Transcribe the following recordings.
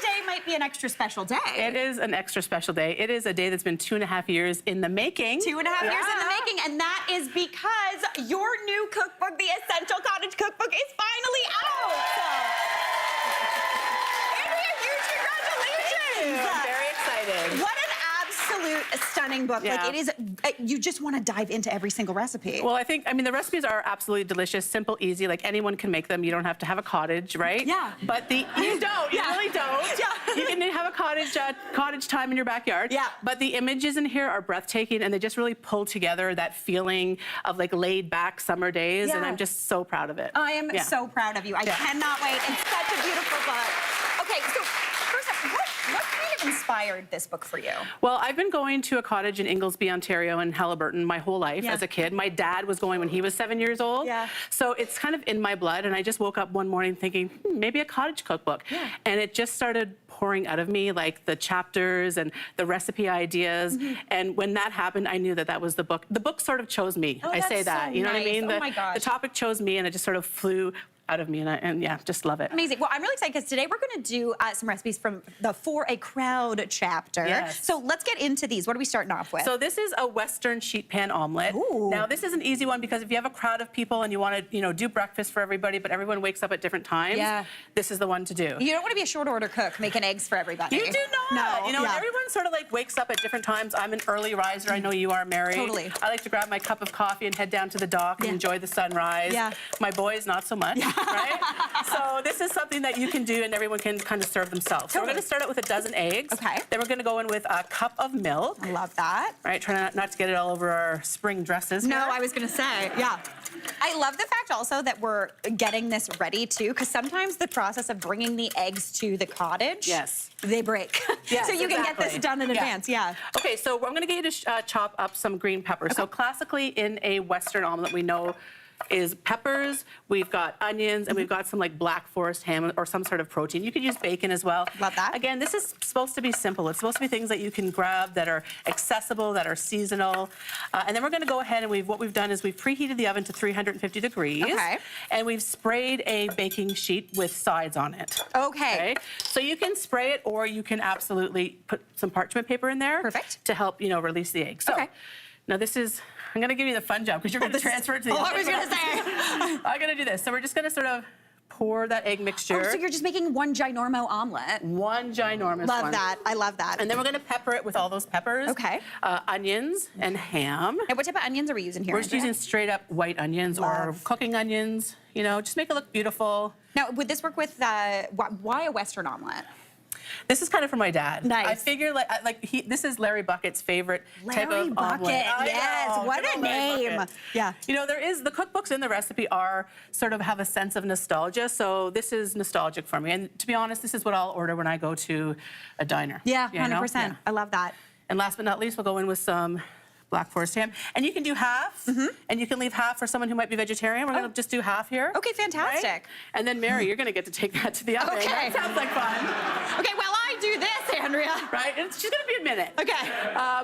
today might be an extra special day. It is an extra special day. It is a day that's been 2.5 years in the making. 2.5 years in the making, and that is because your new cookbook, the Essential Cottage Cookbook, is finally out. Andrea, huge congratulations! I'm very excited. What an absolute stunning book. Yeah. Like, it is, you just want to dive into every single recipe. Well, I mean, the recipes are absolutely delicious, simple, easy. Like, anyone can make them. You don't have to have a cottage, right? Yeah. But you don't. You really don't. Yeah. You can have a cottage time in your backyard. Yeah. But the images in here are breathtaking, and they just really pull together that feeling of, like, laid-back summer days, and I'm just so proud of it. I am so proud of you. I cannot wait. It's such a beautiful book. Okay, so first up, what kind of inspired this book for you? Well, I've been going to a cottage in Inglesby, Ontario, and Halliburton my whole life as a kid. My dad was going when he was 7 years old. Yeah. So it's kind of in my blood, and I just woke up one morning thinking, maybe a cottage cookbook. Yeah. And it just started pouring out of me, like the chapters and the recipe ideas. And when that happened, I knew that that was the book. The book sort of chose me. Oh, I say that's that. so You know what I nice. mean? Oh my gosh. The topic chose me, and it just sort of flew out of me, and yeah, just love it. Amazing. Well, I'm really excited because today we're going to do some recipes from the For a Crowd chapter. Yes. So let's get into these. What are we starting off with? So this is a Western sheet pan omelet. Ooh. Now this is an easy one because if you have a crowd of people and you want to, do breakfast for everybody, but everyone wakes up at different times, this is the one to do. You don't want to be a short order cook making eggs for everybody. You do not. No. Everyone sort of like wakes up at different times. I'm an early riser. I know you are, Mary. Totally. I like to grab my cup of coffee and head down to the dock and enjoy the sunrise. Yeah. My boys, not so much, right? So this is something that you can do and everyone can kind of serve themselves. So we're going to start out with a dozen eggs. Okay. Then we're going to go in with a cup of milk. I love that. Right, try not to get it all over our spring dresses No, here. I was going to say, yeah. I love the fact also that we're getting this ready too, because sometimes the process of bringing the eggs to the cottage, they break. Yes, so you can get this done in advance, Okay, so I'm going to get you to chop up some green peppers. So classically in a Western omelet, we know is peppers, we've got onions, and we've got some like black forest ham or some sort of protein. You could use bacon as well. Love that. Again, this is supposed to be simple. It's supposed to be things that you can grab that are accessible, that are seasonal. And then we're going to go ahead and what we've done is we've preheated the oven to 350 degrees. Okay. And we've sprayed a baking sheet with sides on it. Okay. So you can spray it or you can absolutely put some parchment paper in there. Perfect. To help, release the egg. So now this is, I'm going to give you the fun job because you're going to transfer it to the I was going to say. I'm going to do this. So we're just going to sort of pour that egg mixture. Oh, so you're just making one ginormo omelet. One ginormous one. Love that. I love that. And then we're going to pepper it with all those peppers. Okay. Onions and ham. And what type of onions are we using here? We're just using straight up white onions or cooking onions. Just make it look beautiful. Now, would this work with, why a Western omelet? This is kind of for my dad. Nice. I figure this is Larry Buckett's favorite type of omelet. Yes, what a name. Yeah. The cookbooks in the recipe are sort of have a sense of nostalgia, so this is nostalgic for me. And to be honest, this is what I'll order when I go to a diner. Yeah, 100%. I love that. And last but not least, we'll go in with some black forest ham. And you can do half, and you can leave half for someone who might be vegetarian. We're going to just do half here. Okay, fantastic. Right? And then, Mary, you're going to get to take that to the oven. Okay. That sounds like fun. Okay, well, I do this, Andrea. Right? And she's going to be a minute. Okay.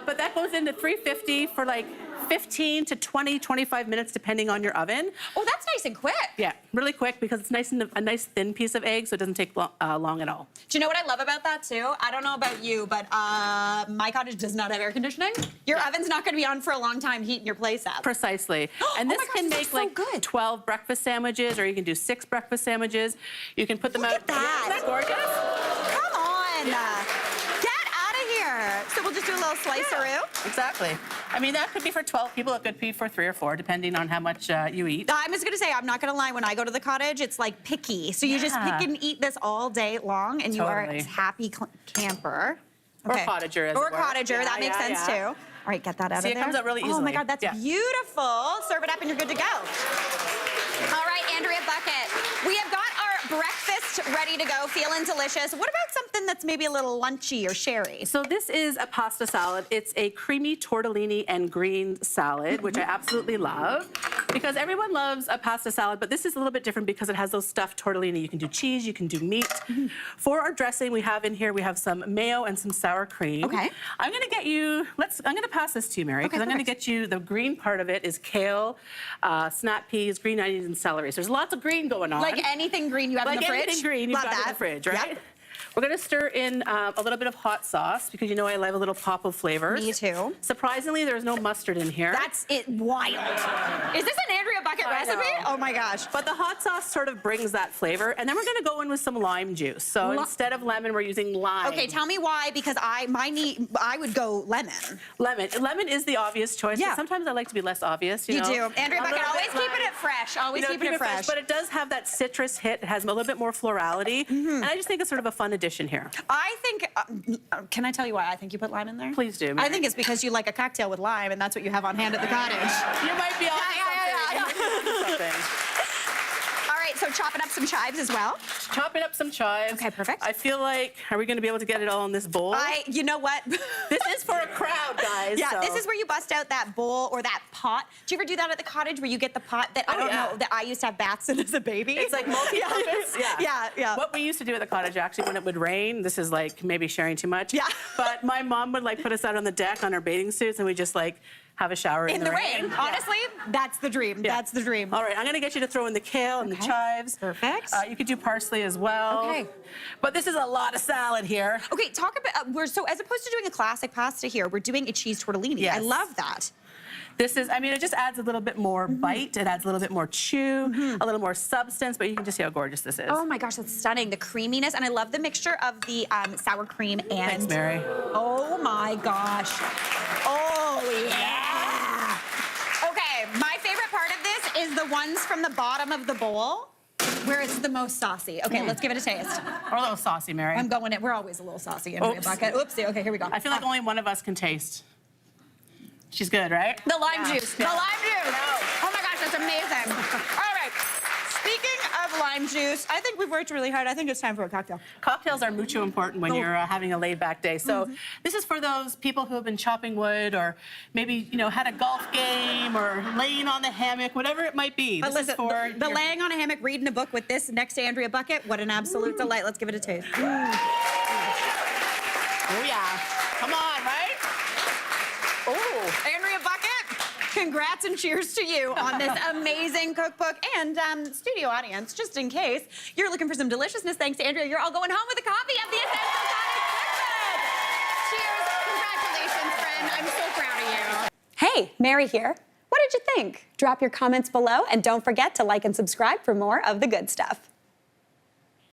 But that goes into 350 for like 15 to 20, 25 minutes, depending on your oven. Oh, that's nice and quick. Yeah, really quick because it's nice and a nice thin piece of egg, so it doesn't take long at all. Do you know what I love about that too? I don't know about you, but my cottage does not have air conditioning. Your oven's not going to be on for a long time heating your place up. Precisely. And this can make like 12 breakfast sandwiches, or you can do 6 breakfast sandwiches. You can put them out. Look at that. Isn't that gorgeous? Come on. Get out of here. So we'll just do a little sliceroo. Exactly. I mean, that could be for 12 people. It could be for 3 or 4, depending on how much you eat. I was going to say, I'm not going to lie. When I go to the cottage, it's like picky. So you just pick and eat this all day long, and you are a happy camper. Okay. Or cottager, as Or it were. cottager. That makes sense, too. All right, get that out of there. See, it comes out really easily. Oh, my God, that's beautiful. Serve it up, and you're good to go. All right, Andrea Buckett. We have got our breakfast ready to go, feeling delicious. What about something that's maybe a little lunchy or sherry? So this is a pasta salad. It's a creamy tortellini and green salad, which I absolutely love, because everyone loves a pasta salad, but this is a little bit different because it has those stuffed tortellini. You can do cheese, you can do meat. For our dressing, we have in here, we have some mayo and some sour cream. Okay. I'm gonna get you, I'm gonna pass this to you, Mary, because I'm gonna get you, the green part of it is kale, snap peas, green onions, and celery. So there's lots of green going on. Like anything green you have in the fridge? Like anything green you've got in the fridge, right? Yep. We're gonna stir in a little bit of hot sauce because you know I love a little pop of flavors. Me too. Surprisingly, there's no mustard in here. That's it. Wild. Is this an Andrea Buckett I recipe? know. Oh my gosh. But the hot sauce sort of brings that flavor. And then we're gonna go in with some lime juice. So instead of lemon, we're using lime. Okay, tell me why, because I would go lemon. Lemon. Lemon is the obvious choice. Yeah. But sometimes I like to be less obvious, You know? do. Andrea A Buckett, little always bit keeping lime. it fresh. Always keeping it fresh. But it does have that citrus hit. It has a little bit more florality. And I just think it's sort of a fun addition here. I think, can I tell you why I think you put lime in there? Please do, I Mary. think it's because you like a cocktail with lime, and that's what you have on hand at the cottage. You might be on something. All right, so chopping up some chives as well. Chopping up some chives. Okay, perfect. I feel like, are we going to be able to get it all in this bowl? You know what? This is for a crowd, guys. Yeah, so. this is where you bust out that bowl or that pot. Do you ever do that at the cottage where you get the pot that, I don't know, that I used to have baths in as a baby? It's like multi-purpose. Yeah. What we used to do at the cottage, actually, when it would rain, this is like maybe sharing too much. Yeah. But my mom would like put us out on the deck on our bathing suits, and we just like have a shower in the rain. Yeah. Honestly, that's the dream. Yeah. That's the dream. All right, I'm gonna get you to throw in the kale and the chives. Perfect. You could do parsley as well. Okay. But this is a lot of salad here. Okay, talk about, so as opposed to doing a classic pasta here, we're doing a cheese tortellini. Yes. I love that. This is, I mean, it just adds a little bit more bite. It adds a little bit more chew, a little more substance, but you can just see how gorgeous this is. Oh my gosh, that's stunning. The creaminess, and I love the mixture of the sour cream and... Thanks, Mary. Oh my gosh. Oh yeah. Okay, my favorite part of this is the ones from the bottom of the bowl where it's the most saucy. Okay, let's give it a taste. Or a little saucy, Mary. I'm going in. We're always a little saucy in Andrea Oops. Buckett. Oopsie. Okay, here we go. I feel like only one of us can taste. She's good, right? The lime juice. The Yeah. lime juice. Oh my gosh, that's amazing. All right. Speaking of lime juice, I think we've worked really hard. I think it's time for a cocktail. Cocktails are mucho important when you're having a laid-back day. So this is for those people who have been chopping wood, or maybe had a golf game, or laying on the hammock, whatever it might be. But This listen, is for the laying on a hammock, reading a book with this next to Andrea Buckett, what an absolute delight. Let's give it a taste. Oh yeah, come on, right? Oh, Andrea Buckett, congrats and cheers to you on this amazing cookbook. And studio audience, just in case you're looking for some deliciousness, thanks to Andrea, you're all going home with a copy of the Essential Cottage Cookbook. Cheers, congratulations, friend. I'm so proud of you. Hey, Mary here. What did you think? Drop your comments below and don't forget to like and subscribe for more of the good stuff.